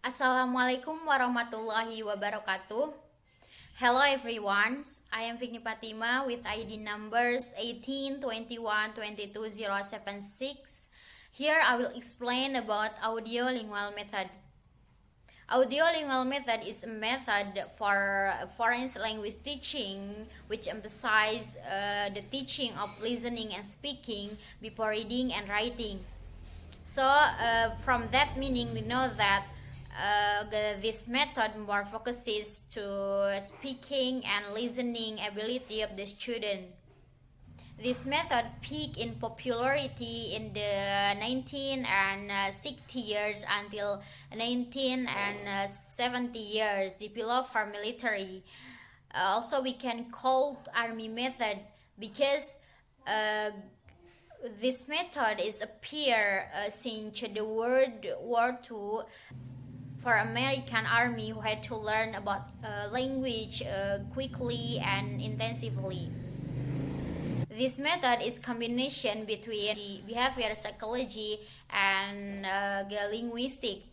Assalamualaikum warahmatullahi wabarakatuh. Hello everyone, I am Vigni Fatima with ID numbers 18 21 22 076. Here I will explain about audio-lingual method. Audio-lingual method is a method for foreign language teaching which emphasizes the teaching of listening and speaking before reading and writing. So from that meaning, we know that this method more focuses to speaking and listening ability of the student. This method peaked in popularity in the 1960 years until 1970 years, developed for military. Also, we can call army method because this method is appear since the World War II for American Army who had to learn about language quickly and intensively. This method is combination between behavior psychology and linguistic.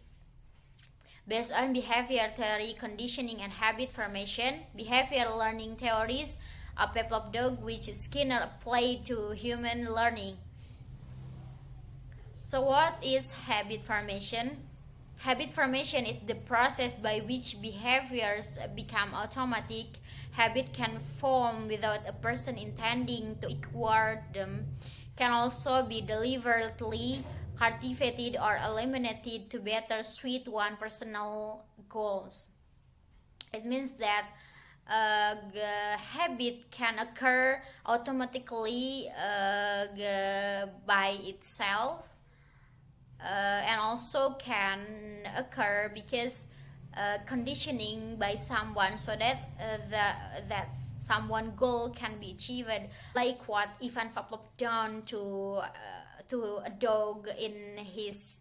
Based on behavior theory, conditioning, and habit formation, behavior learning theories of Pavlov dog, which Skinner applied to human learning. So what is habit formation? Habit formation is the process by which behaviors become automatic. Habit can form without a person intending to acquire them, can also be deliberately cultivated or eliminated to better suit one's personal goals. It means that habit can occur automatically by itself, and also can occur because conditioning by someone so that that someone goal can be achieved, like what Ivan Pavlov done to a dog in his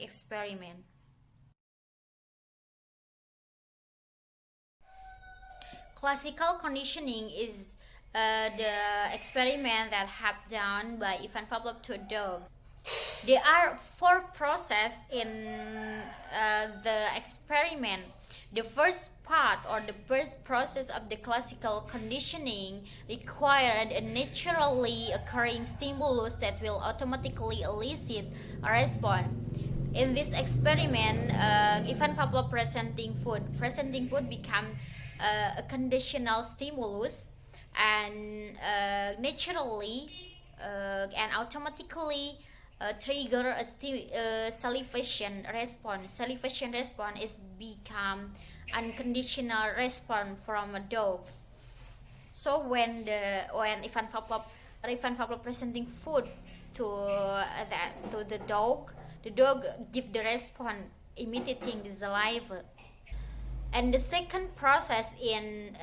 experiment. Classical conditioning is the experiment that have done by Ivan Pavlov to a dog. There are four processes in the experiment. The first part or the first process of the classical conditioning required a naturally occurring stimulus that will automatically elicit a response. In this experiment, Ivan Pavlov presenting food become a conditional stimulus, and naturally and automatically trigger a salivation response. Salivation response is become unconditional response from a dog. So when Ivan Pavlov presenting food to the dog give the response imitating the saliva. And the second process in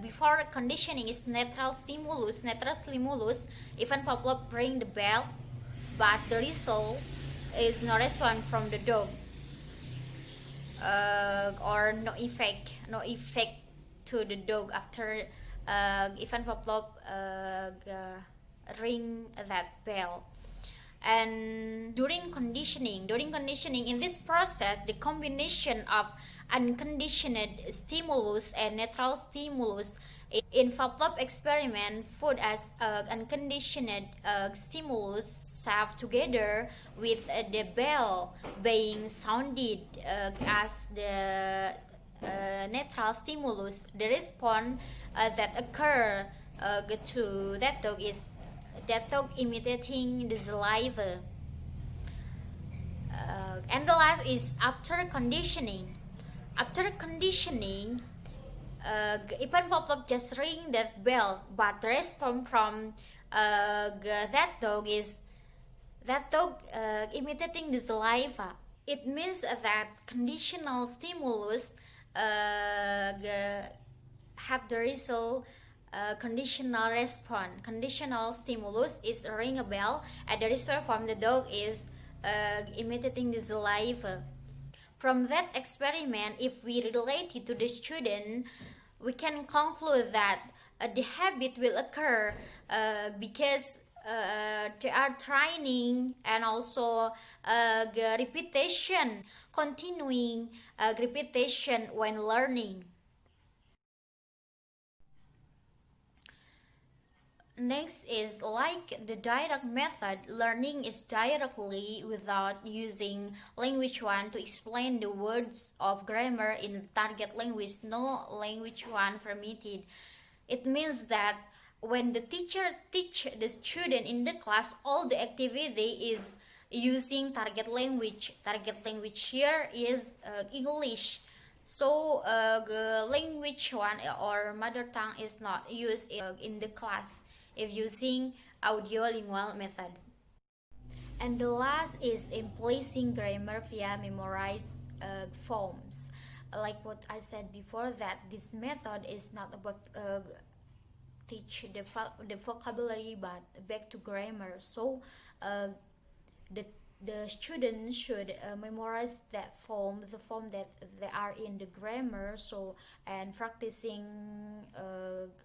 before conditioning is neutral stimulus. Neutral stimulus, Ivan Pavlov ring the bell, but the result is no response from the dog, or no effect to the dog after Ivan Pavlov ring that bell. And during conditioning in this process, the combination of unconditioned stimulus and neutral stimulus in Pavlov experiment, food as unconditioned stimulus serve together with the bell being sounded as the neutral stimulus. The response that occur to that dog is that dog imitating the saliva. And the last is after conditioning. After conditioning, Ivan Pavlov just ring that bell, but the response from that dog is that dog imitating the saliva. It means that conditional stimulus have the result conditional response. Conditional stimulus is ring a bell, and the response from the dog is imitating the saliva. From that experiment, if we relate it to the student, we can conclude that the habit will occur because they are training and also the repetition, continuing repetition when learning. Next is like the direct method. Learning is directly without using language one to explain the words of grammar in target language. No language one permitted. It means that when the teacher teach the student in the class, all the activity is using target language. Target language here is English. So the language one or mother tongue is not used in the class if using audio-lingual method. And the last is in placing grammar via memorized forms. Like what I said before, that this method is not about teach the vocabulary but back to grammar. So uh, the the student should memorize that form, the form that they are in the grammar. So and practicing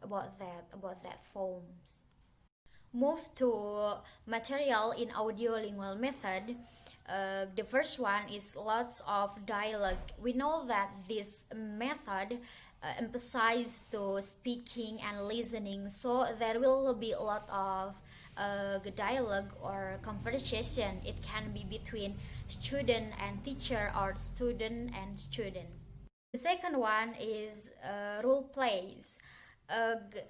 about that forms. Move to material in audio-lingual method. The first one is lots of dialogue. We know that this method emphasizes to speaking and listening, so there will be a lot of dialogue or conversation. It can be between student and teacher or student and student. The second one is role plays.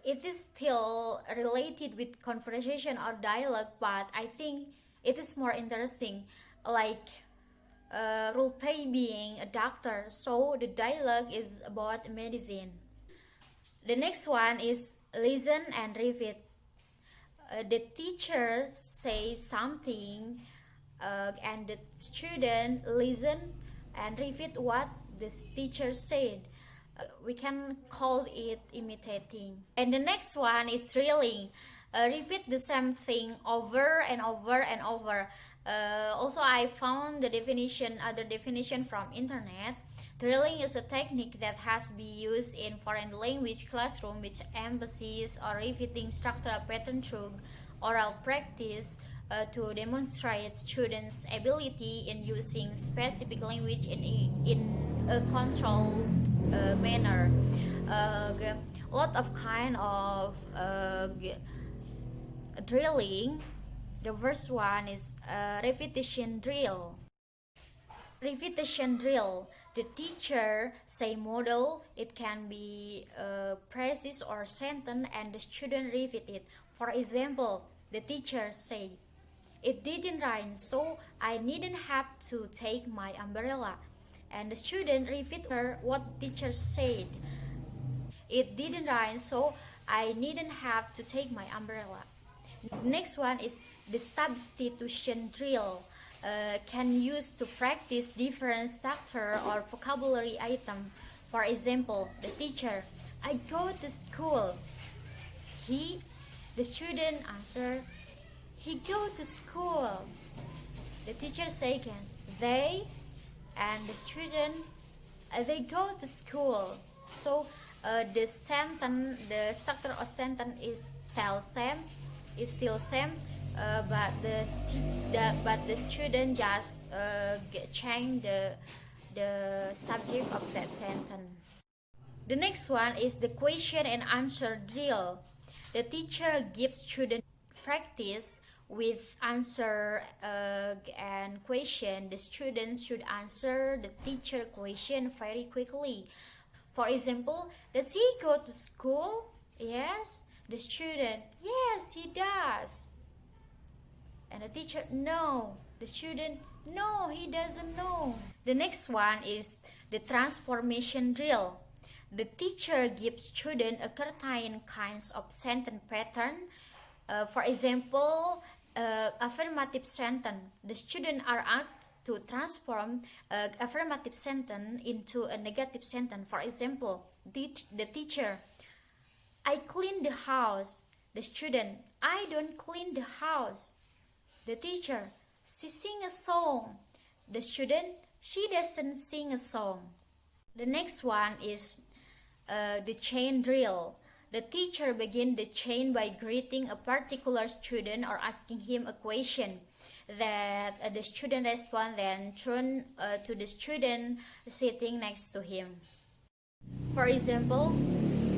It is still related with conversation or dialogue, but I think it is more interesting. Like role play being a doctor, so the dialogue is about medicine. The next one is listen and repeat. The teacher says something and the student listen and repeat what the teacher said. We can call it imitating. And the next one is drilling. Repeat the same thing over and over and over. Also, I found the other definition from internet. Drilling is a technique that has been used in foreign language classroom, which emphasizes or repeating structural pattern through oral practice to demonstrate students' ability in using specific language in a controlled manner. A lot of kind of drilling. The first one is repetition drill. Repetition drill. The teacher say model. It can be precise or sentence, and the student repeat it. For example, the teacher say, "It didn't rain, so I didn't have to take my umbrella." And the student repeat what teacher said. "It didn't rain, so I didn't have to take my umbrella." Next one is the substitution drill. Can use to practice different structure or vocabulary item. For example, the teacher, "I go to school." He, the student answer, "He go to school." The teacher say again, "They," and the student, "They go to school." So the sentence, the structure of sentence is still same, but the student just change the subject of that sentence. The next one is the question and answer drill. The teacher gives student practice with answer and question. The students should answer the teacher question very quickly. For example, does he go to school? Yes. The student, yes, he does. And the teacher, no. The student, no, he doesn't know. The next one is the transformation drill. The teacher gives student a certain kinds of sentence pattern. For example, affirmative sentence. The students are asked to transform affirmative sentence into a negative sentence. For example, the teacher, "I clean the house." The student, "I don't clean the house." The teacher, "She sing a song." The student, "She doesn't sing a song." The next one is the chain drill. The teacher begins the chain by greeting a particular student or asking him a question that the student responds, then turn to the student sitting next to him. For example,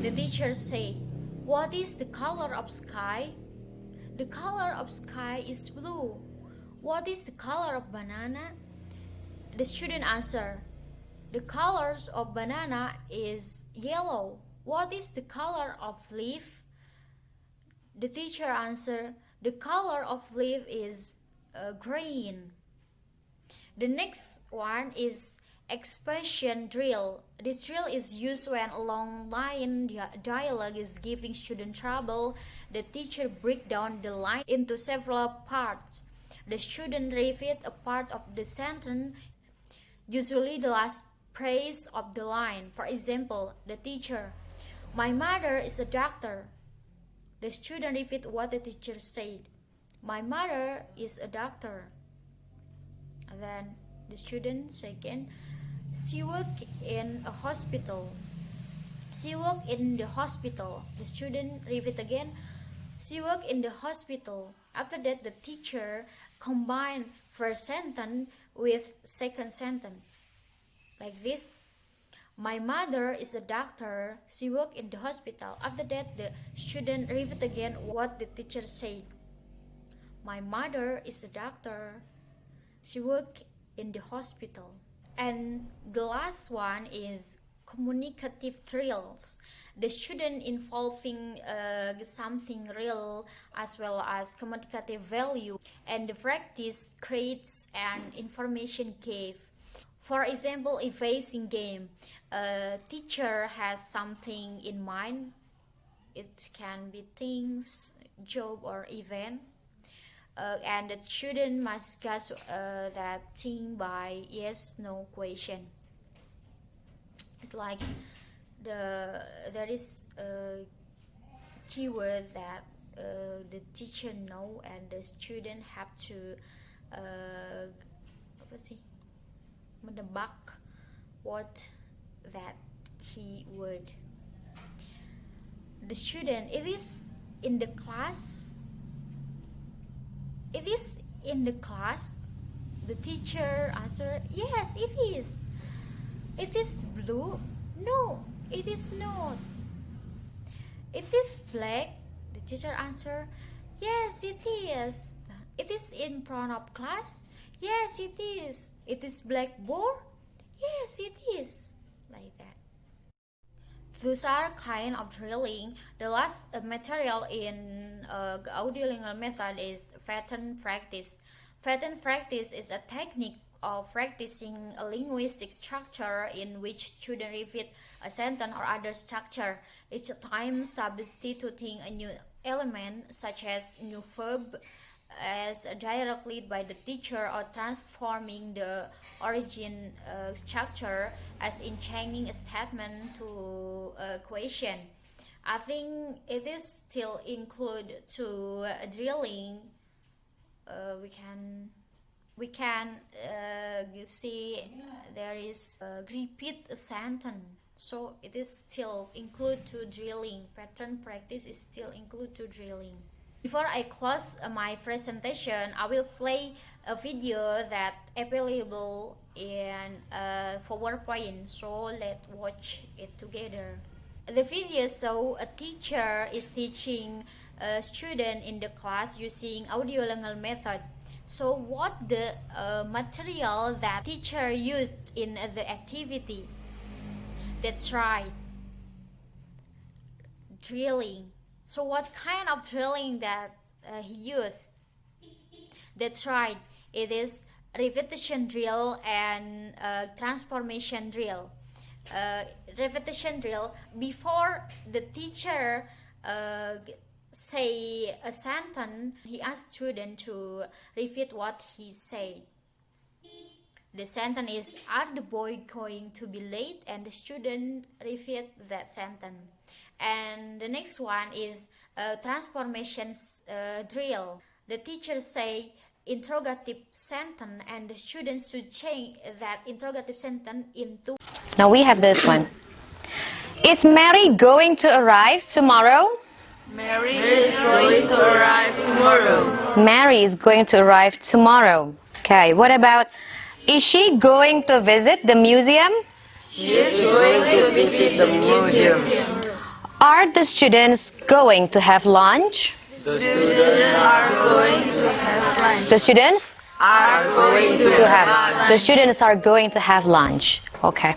the teacher say, "What is the color of sky?" "The color of sky is blue." "What is the color of banana?" The student answer, "The colors of banana is yellow." "What is the color of leaf?" The teacher answer, "The color of leaf is green." The next one is expression drill. This drill is used when a long line dialogue is giving student trouble. The teacher breaks down the line into several parts. The student repeat a part of the sentence, usually the last phrase of the line. For example, the teacher, "My mother is a doctor." The student repeat what the teacher said. "My mother is a doctor." And then the student second, "She works in a hospital." "She works in the hospital." The student repeat again, "She works in the hospital." After that, the teacher combine first sentence with second sentence. Like this. "My mother is a doctor. She works in the hospital." After that, the student repeat again what the teacher said. "My mother is a doctor. She works in the hospital." And the last one is communicative drills. The student involving something real as well as communicative value, and the practice creates an information cave. For example, a facing game. A teacher has something in mind. It can be things, job, or event. And the student must guess that thing by yes/no question. It's like there is a keyword that the teacher know and the student have to menebak what that keyword. The student, "It is in the class." "It is in the class." The teacher answer, "Yes, it is." "It is blue." "No, it is not." "It is black." The teacher answer, "Yes, it is." "It is in front of class." "Yes, it is." "It is blackboard." "Yes, it is." Like that. Those are kind of drilling. The last material in audiolingual method is pattern practice. Pattern practice is a technique of practicing a linguistic structure in which students repeat a sentence or other structure, each time substituting a new element such as new verb as directly by the teacher, or transforming the origin structure as in changing a statement to a question. I think it is still include to drilling. We can see there is repeat a sentence, so it is still include to drilling. Pattern practice is still include to drilling. Before I close my presentation, I will play a video that available in PowerPoint, so let's watch it together. The video shows a teacher is teaching a student in the class using audiolingual method. So what the material that teacher used in the activity? That's right, drilling. So what kind of drilling that he used? That's right, it is repetition drill and transformation drill. Repetition drill, before the teacher say a sentence, he asked student to repeat what he said. The sentence is, "Are the boy going to be late?" And the student repeat that sentence. And the next one is transformation drill. The teacher say interrogative sentence, and the students should change that interrogative sentence into. Now we have this one. Is Mary going to arrive tomorrow? Mary is going to arrive tomorrow. Mary is going to arrive tomorrow. Okay, what about, is she going to visit the museum? She is going to visit the museum. Are the students going to have lunch? The students are going to have lunch. The students Are going to have lunch. The students are going to have lunch. Okay.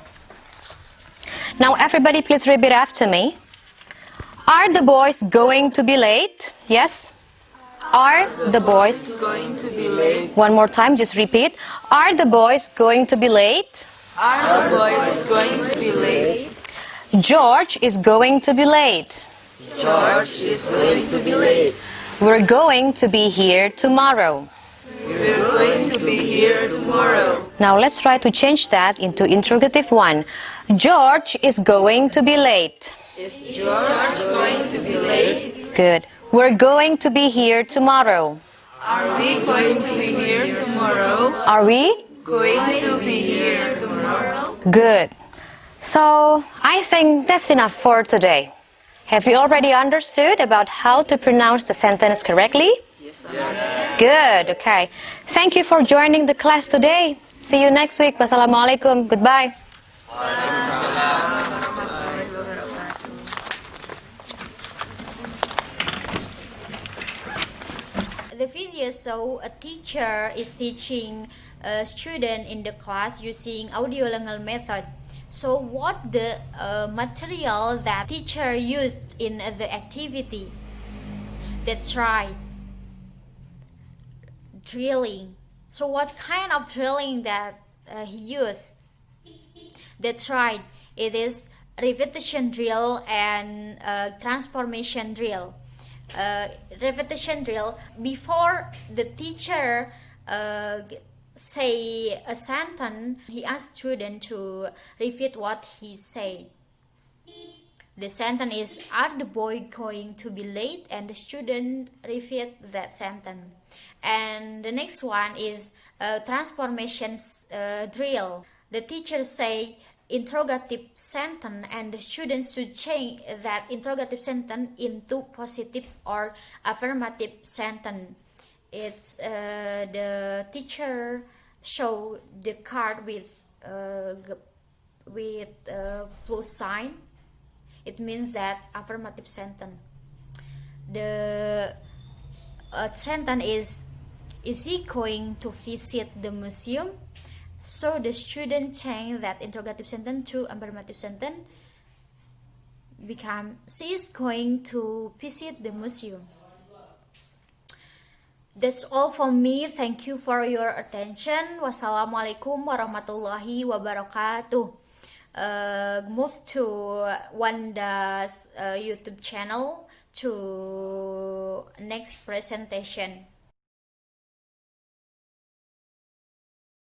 Now everybody please repeat after me. Are the boys going to be late? Yes? Are the boys Going to be late. One more time, just repeat. Are the boys going to be late? Are the boys going to be late? George is going to be late. George is going to be late. We're going to be here tomorrow. We're going to be here tomorrow. Now let's try to change that into interrogative one. George is going to be late. Is George going to be late? Good. We're going to be here tomorrow. Are we going to be here tomorrow? Are we? Going to be here tomorrow? Good. So I think that's enough for today. Have you already understood about how to pronounce the sentence correctly? Yes. Good. Okay. Thank you for joining the class today. See you next week. Wassalamualaikum. Goodbye. The video show a teacher is teaching a student in the class using audio-lingual method. So what the material that teacher used in the activity? That's right, drilling. So what kind of drilling that he used? That's right, it is repetition drill and transformation drill. Repetition drill, before the teacher say a sentence, he asked student to repeat what he said. The sentence is, are the boy going to be late? And the student repeat that sentence. And the next one is transformation drill. The teacher say interrogative sentence and the students should change that interrogative sentence into positive or affirmative sentence. It's the teacher show the card with plus sign. It means that affirmative sentence. The sentence is he going to visit the museum? So the student change that interrogative sentence to affirmative sentence, become she is going to visit the museum. That's all from me. Thank you for your attention. Wassalamualaikum warahmatullahi wabarakatuh. Move to Wanda's YouTube channel to next presentation.